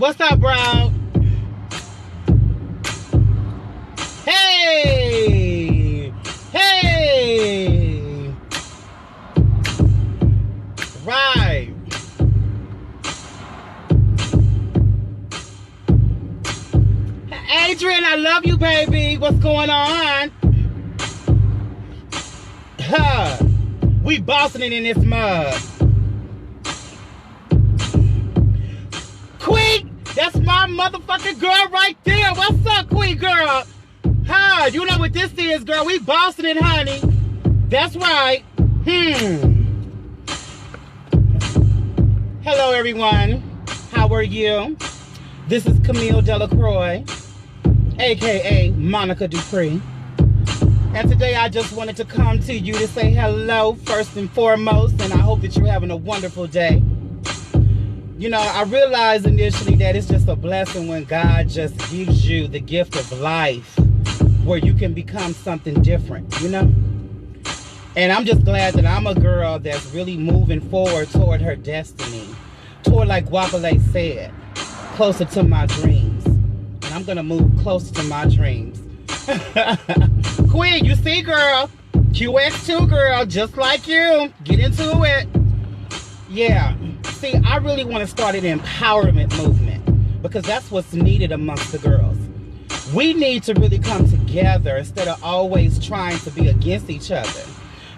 What's up, bro? Hey! Hey! Right. Adrian, I love you, baby. What's going on? Huh. We bossing it in this mud. Queen, that's my motherfucking girl right there. What's up, Queen girl? Huh, you know what this is, girl. We bossing it, honey. That's right. Hello, everyone. How are you? This is Camille Delacroix, a.k.a. Monica Dupree. And today I just wanted to come to you to say hello first and foremost, and I hope that you're having a wonderful day. You know, I realized initially that it's just a blessing when God just gives you the gift of life where you can become something different, you know? And I'm just glad that I'm a girl that's really moving forward toward her destiny, toward, like Wapale said, closer to my dreams. And I'm gonna move closer to my dreams. Queen, you see, girl, QX2 girl, just like you. Get into it. Yeah. See, I really want to start an empowerment movement because that's what's needed amongst the girls. We need to really come together instead of always trying to be against each other.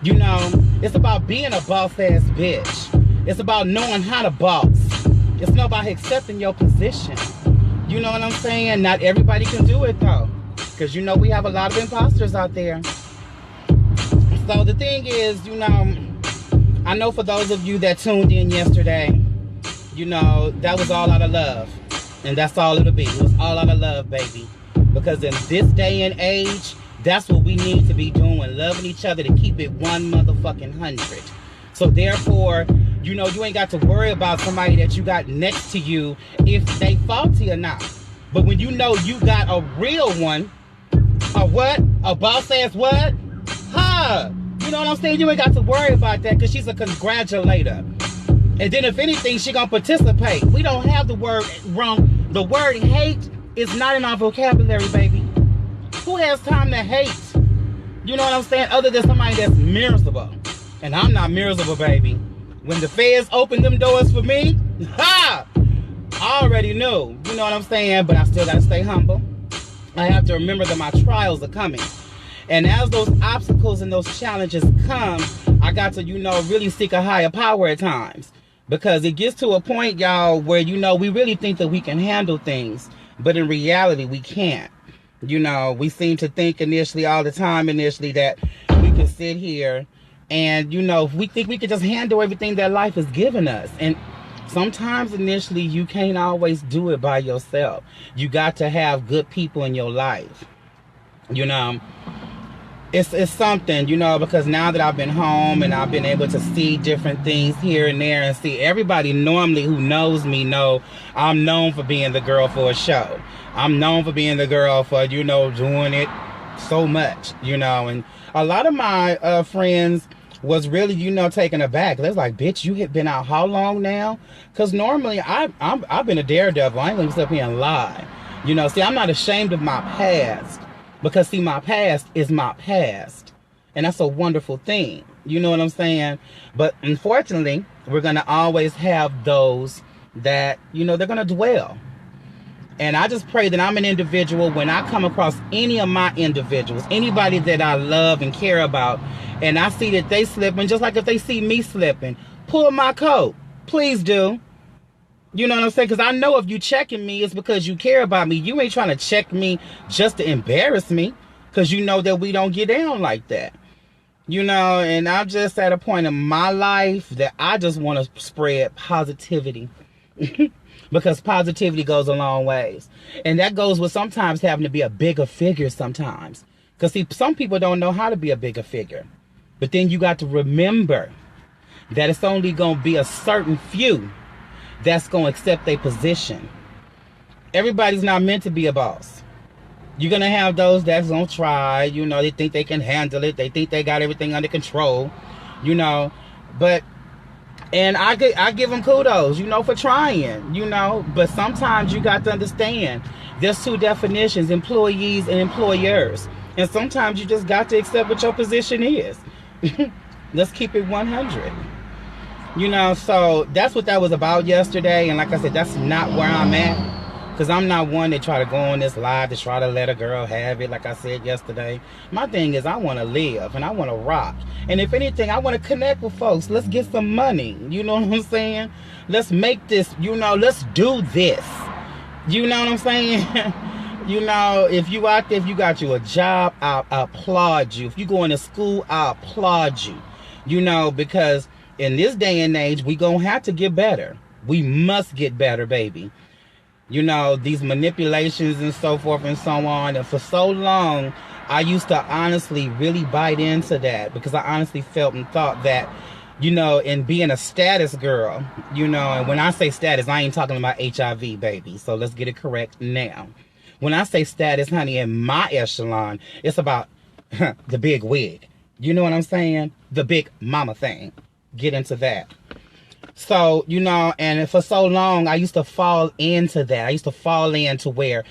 You know, it's about being a boss-ass bitch. It's about knowing how to boss. It's not about accepting your position. You know what I'm saying? Not everybody can do it, though. Because, you know, we have a lot of imposters out there. So the thing is, you know, I know for those of you that tuned in yesterday, you know, that was all out of love. And that's all it'll be. It was all out of love, baby. Because in this day and age, that's what we need to be doing. Loving each other to keep it 1 motherfucking 100. So therefore, you know, you ain't got to worry about somebody that you got next to you if they faulty or not. But when you know you got a real one, a what? A boss ass what? Huh? You know what I'm saying? You ain't got to worry about that because she's a congratulator. And then if anything, she gonna participate. We don't have the word wrong. The word hate is not in our vocabulary, baby. Who has time to hate? You know what I'm saying? Other than somebody that's miserable. And I'm not miserable, baby. When the feds opened them doors for me, ha! I already knew. You know what I'm saying? But I still gotta stay humble. I have to remember that my trials are coming. And as those obstacles and those challenges come, I got to, you know, really seek a higher power at times. Because it gets to a point, y'all, where, you know, we really think that we can handle things. But in reality, we can't. You know, we seem to think initially, all the time initially, that we can sit here and, you know, we think we can just handle everything that life has given us. And sometimes initially you can't always do it by yourself. You got to have good people in your life. You know, it's something, you know, because now that I've been home and I've been able to see different things here and there and see everybody normally who knows me know I'm known for being the girl for a show. I'm known for being the girl for, you know, doing it so much, you know. And a lot of my friends was really, you know, taken aback. They was like, bitch, you have been out how long now? Because normally I've been a daredevil. I ain't gonna sit up here and lie. You know, see, I'm not ashamed of my past. Because, see, my past is my past. And that's a wonderful thing. You know what I'm saying? But, unfortunately, we're going to always have those that, you know, they're going to dwell. And I just pray that I'm an individual, when I come across any of my individuals, anybody that I love and care about, and I see that they slipping, just like if they see me slipping, pull my coat. Please do. You know what I'm saying? Because I know if you checking me, it's because you care about me. You ain't trying to check me just to embarrass me. Because you know that we don't get down like that. You know, and I'm just at a point in my life that I just want to spread positivity. Because positivity goes a long ways. And that goes with sometimes having to be a bigger figure sometimes. Because, see, some people don't know how to be a bigger figure. But then you got to remember that it's only going to be a certain few that's going to accept their position. Everybody's not meant to be a boss. You're going to have those that's going to try. You know, they think they can handle it. They think they got everything under control. You know, but And I give them kudos, for trying, But sometimes you got to understand there's two definitions, employees and employers. And sometimes you just got to accept what your position is. Let's keep it 100. So that's what that was about yesterday. And like I said, that's not where I'm at. Because I'm not one to try to go on this live to try to let a girl have it, like I said yesterday. My thing is I want to live and I want to rock. And if anything, I want to connect with folks. Let's get some money. You know what I'm saying? Let's make this, let's do this. You know what I'm saying? If you out there, if you got you a job, I applaud you. If you going to school, I applaud you. Because in this day and age, we going to have to get better. We must get better, baby. These manipulations and so forth and so on. And for so long, I used to honestly really bite into that because I honestly felt and thought that, in being a status girl, and when I say status, I ain't talking about HIV, baby. So let's get it correct now. When I say status, honey, in my echelon, it's about the big wig. You know what I'm saying? The big mama thing. Get into that. So, and for so long, I used to fall into that. I used to fall into where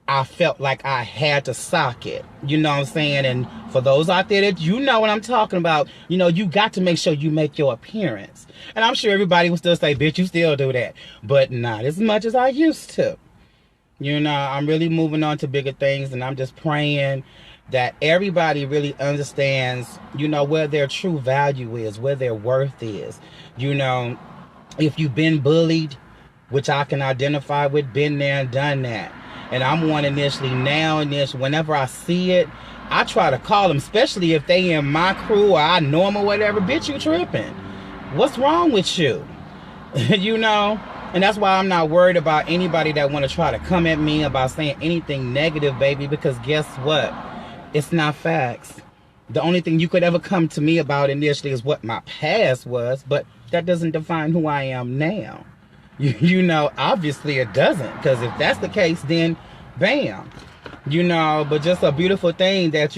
I felt like I had to sock it. You know what I'm saying? And for those out there that what I'm talking about, you got to make sure you make your appearance. And I'm sure everybody will still say, bitch, you still do that. But not as much as I used to. I'm really moving on to bigger things. And I'm just praying that everybody really understands, where their true value is, where their worth is. If you've been bullied, which I can identify with, been there and done that. And I'm one initially now and this, whenever I see it, I try to call them, especially if they in my crew or I know them or whatever. Bitch, you tripping. What's wrong with you? And that's why I'm not worried about anybody that want to try to come at me about saying anything negative, baby, because guess what? It's not facts. The only thing you could ever come to me about initially is what my past was, but that doesn't define who I am now. Obviously it doesn't, because if that's the case, then bam. But just a beautiful thing that,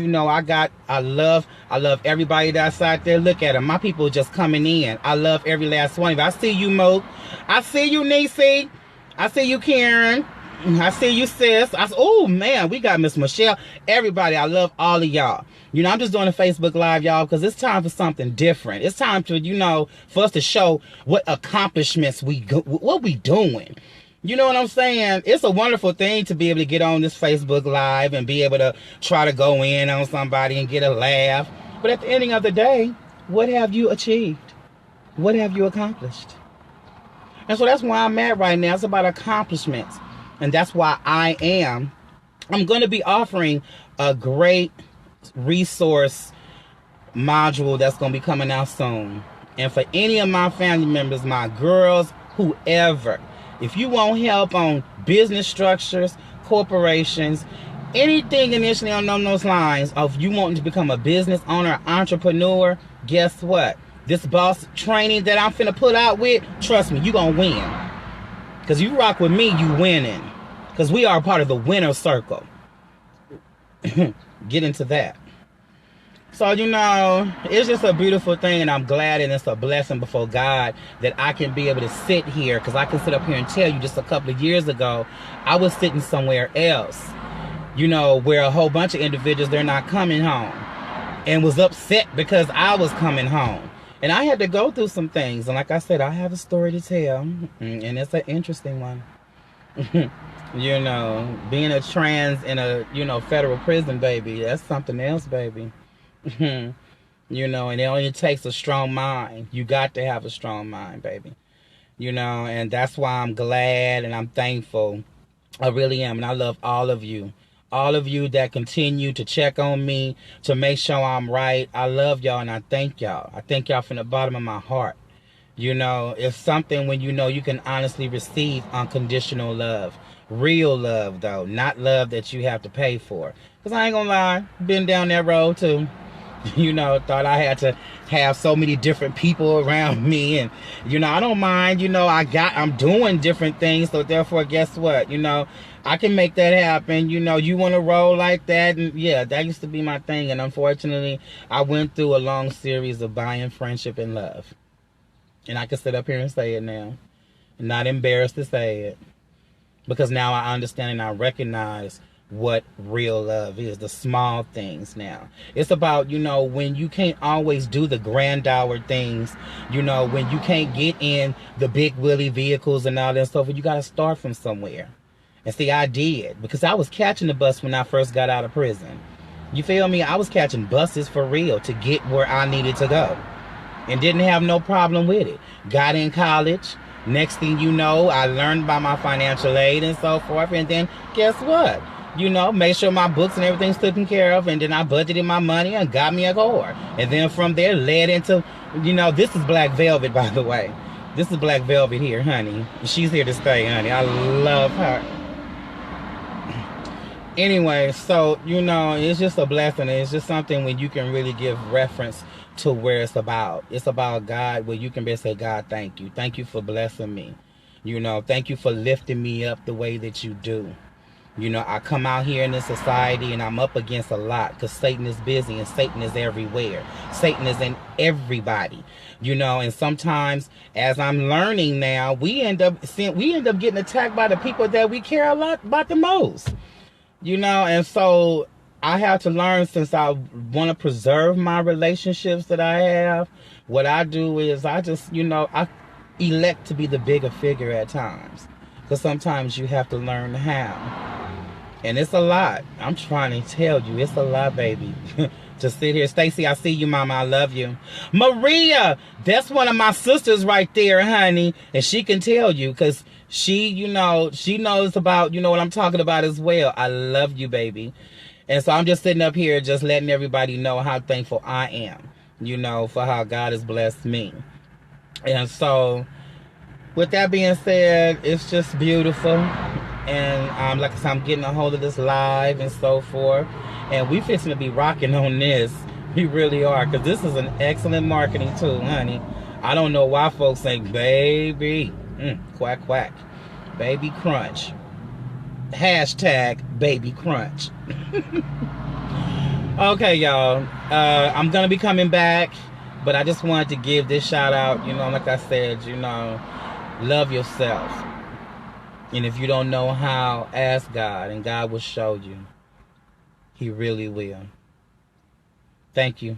I love everybody that's out there. Look at them. My people just coming in. I love every last one of you. I see you, Mo. I see you, Niecy. I see you, Karen. I see you, sis. Oh, man, we got Miss Michelle. Everybody, I love all of y'all. I'm just doing a Facebook Live, y'all, because it's time for something different. It's time to, for us to show what accomplishments what we doing. You know what I'm saying? It's a wonderful thing to be able to get on this Facebook Live and be able to try to go in on somebody and get a laugh. But at the ending of the day, what have you achieved? What have you accomplished? And so that's where I'm at right now. It's about accomplishments. And that's why I'm going to be offering a great resource module that's going to be coming out soon. And for any of my family members, my girls, whoever, if you want help on business structures, corporations, anything initially on those lines of you wanting to become a business owner, entrepreneur, guess what? This boss training that I'm finna put out with, trust me, you gonna win. Because you rock with me, you winning. Because we are part of the winner circle. Get into that. So, it's just a beautiful thing, and I'm glad, and it's a blessing before God that I can be able to sit here, because I can sit up here and tell you just a couple of years ago, I was sitting somewhere else, where a whole bunch of individuals, they're not coming home, and was upset because I was coming home. And I had to go through some things, and like I said, I have a story to tell, and it's an interesting one. Being a trans in a, federal prison, baby, that's something else, baby. And it only takes a strong mind. You got to have a strong mind, baby. And that's why I'm glad and I'm thankful. I really am. And I love all of you. All of you that continue to check on me, to make sure I'm right. I love y'all and I thank y'all. I thank y'all from the bottom of my heart. It's something when you can honestly receive unconditional love. Real love, though. Not love that you have to pay for. Because I ain't gonna lie, been down that road too. Thought I had to have so many different people around me. And, I don't mind, I'm doing different things. So therefore, guess what? I can make that happen. You want to roll like that. And yeah, that used to be my thing. And unfortunately, I went through a long series of buying friendship and love. And I can sit up here and say it now. I'm not embarrassed to say it. Because now I understand and I recognize what real love is. The small things now. It's about, when you can't always do the grandeur things. When you can't get in the big wheelie vehicles and all that stuff. You got to start from somewhere. And see, I did. Because I was catching the bus when I first got out of prison. You feel me? I was catching buses for real to get where I needed to go. And didn't have no problem with it. Got in college. Next thing you know, I learned about my financial aid and so forth. And then guess what? Made sure my books and everything's taken care of. And then I budgeted my money and got me a car. And then from there led into, this is Black Velvet, by the way. This is Black Velvet here, honey. She's here to stay, honey. I love her. Anyway, so, it's just a blessing. It's just something when you can really give reference to where it's about. It's about God, where you can be say, God, thank you. Thank you for blessing me. Thank you for lifting me up the way that you do. I come out here in this society and I'm up against a lot because Satan is busy and Satan is everywhere. Satan is in everybody. And sometimes as I'm learning now, we end up getting attacked by the people that we care a lot about the most. And so I have to learn, since I want to preserve my relationships that I have, what I do is I just, I elect to be the bigger figure at times. Because sometimes you have to learn how. And it's a lot. I'm trying to tell you, it's a lot, baby. To sit here. Stacy, I see you, Mama. I love you. Maria, that's one of my sisters right there, honey. And she can tell you because she knows about, what I'm talking about as well. I love you, baby. And so I'm just sitting up here just letting everybody know how thankful I am, for how God has blessed me. And so with that being said, it's just beautiful. And like I said, I'm getting a hold of this live and so forth. And we fixing to be rocking on this. We really are. Because this is an excellent marketing tool, honey. I don't know why folks say, baby, quack, quack. Baby crunch. Hashtag baby crunch. Okay, y'all. I'm going to be coming back. But I just wanted to give this shout out. Like I said, love yourself. And if you don't know how, ask God. And God will show you. He really will. Thank you.